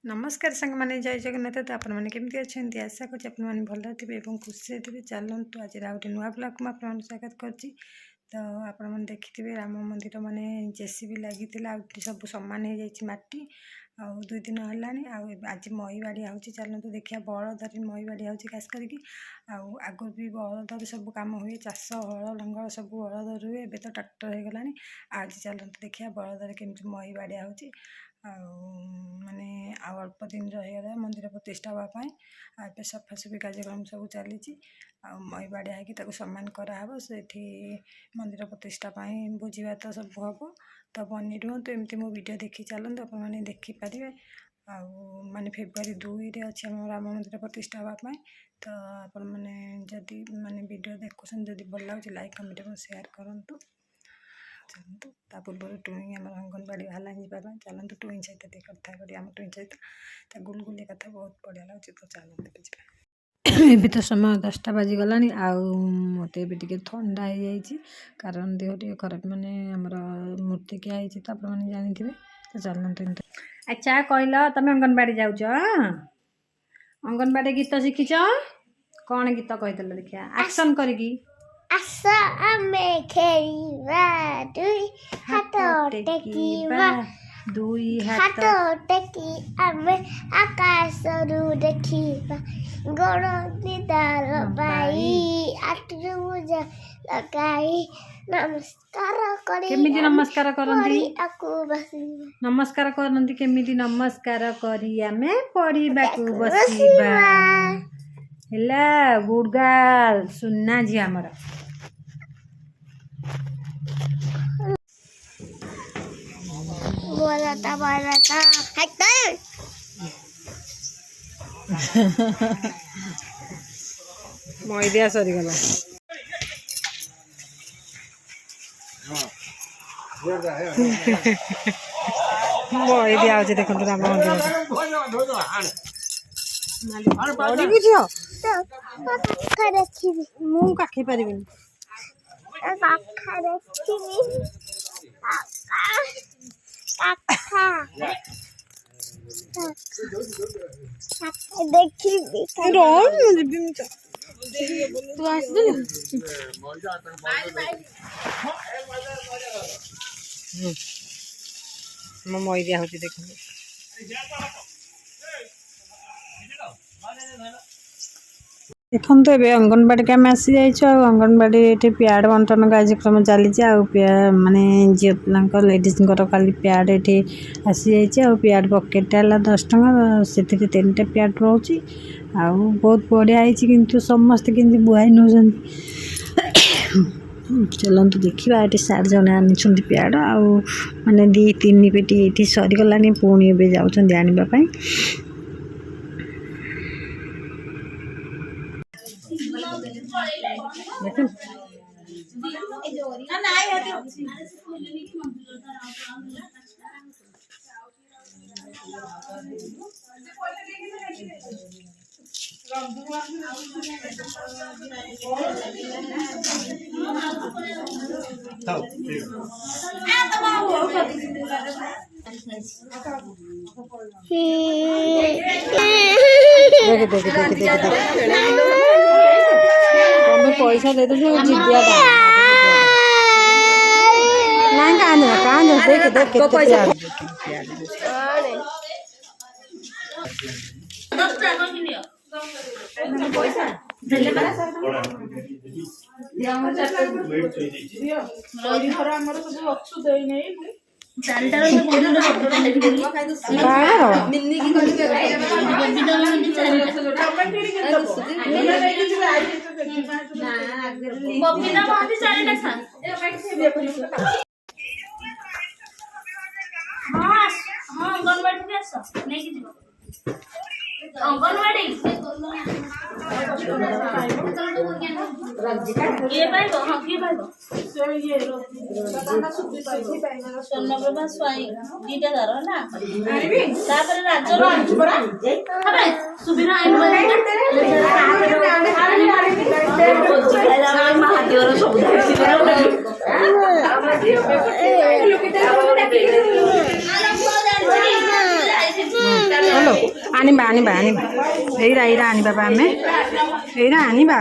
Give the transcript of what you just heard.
नमस्कार सांग मैंने जय जगन्नाथ। तो आपण मैंने केमती अच्छा आशा कर भल थे और खुशी थे। चलतु आज गोटे नुआ ब्लॉग में आप स्वागत करुँच। तो आपण मैंने देखिथे राम मंदिर माने जेसीबी लगी सब सामान हो जाए माटी आ 2 दिन है। आज मई बाड़िया हो चलतु देखिए बलदर मई बाड़िया हो खास करके आगु भी बलदर सब कम हुए चाष हल लंगर सब बलदर हुए। एबे तो ट्रैक्टर हो गलानी। आज चलतु देखिए बलदर केमती मई बाड़िया हो माने अल्प दिन रहीगला मंदिर प्रतिष्ठा हाँपाई। ए सफासफी कार्यक्रम सब चली मई बाड़िया हो सम्मान कराव से मंदिर प्रतिष्ठा भोजी भात सब हम। तो बनी रुहतु एमती मो वीडियो देखी चलते आप देखिपारे। माने फेब्रुआरी 2 अच्छे आम राम मंदिर प्रतिष्ठा हाँपाई। तो आपण मैंने जदि माने वीडियो देखुन जदि भल लगे लाइक कमेंट और शेयर करूँ। चलतु ता पूर्व टुई आम अंगनवाड़ी बाहर जावाई। चलतु टुई सहित कथा करें टुई सहित गुलगुली कथा बहुत बढ़िया लगे। तो चलते ए तो समय 10टा बाजिगला मत टे थंडा हो जाए कारण देह टे खराब माने आमर मूर्ति क्या है तो आप जानी थे। तो चलते अच्छा कहल तुम अंगनवाड़ी जाऊच अंगनवाड़ी गीत शिखिच कौन गीत कहीदेल देखिया एक्शन करी आशा आमे खेलिबा दुई हाथ टेकिबा दुई हाथ टेकी आमे आकाशरू देखिबा गोड़ निदार बाई आटू मुजा लगाई नमस्कार करी केमिति नमस्कार करंती आकु बसिबा नमस्कार करंती केमिति नमस्कार करी आमे पढ़िबाकू बसिबा हेला गुड गर्ल सुनना जी हमर बोलता हटो मैदिया सरी गला मैदिया आज देखो राम मंदिर बुझ मु काखी पारिबिनी तू आस मैदिया हो देख देखो तो ये अंगनवाड़ी के आम आसी जाइए अंगनवाड़ी ये प्याड बंटन कार्यक्रम चली माने झील पिला लेडीज कल प्याड ये आसी जाइए प्याड पकेट है 10 टଙ୍କା से 3टा प्याड रोचे बहुत बढ़िया है किंतु समस्ते कि बुआई नौ चलतु देखा ये सार जन आनी प्याड आने 2-3 पेटी ये सरीगला पुणी ए जाऊँ आने पैसा दे दो जिद्दिया अंगनवाड़ी ये पाइबो हां की पाइबो ये सोनप्रभा स्वाई दीटा दारो ना आनिबी तापर राज्यरो आनिछु परा अबे सुबिना आइन महादेवर सब हेलो आनिबा आनिबा आनिबा एरा एरा आनिबा बा आमे एरा आनिबा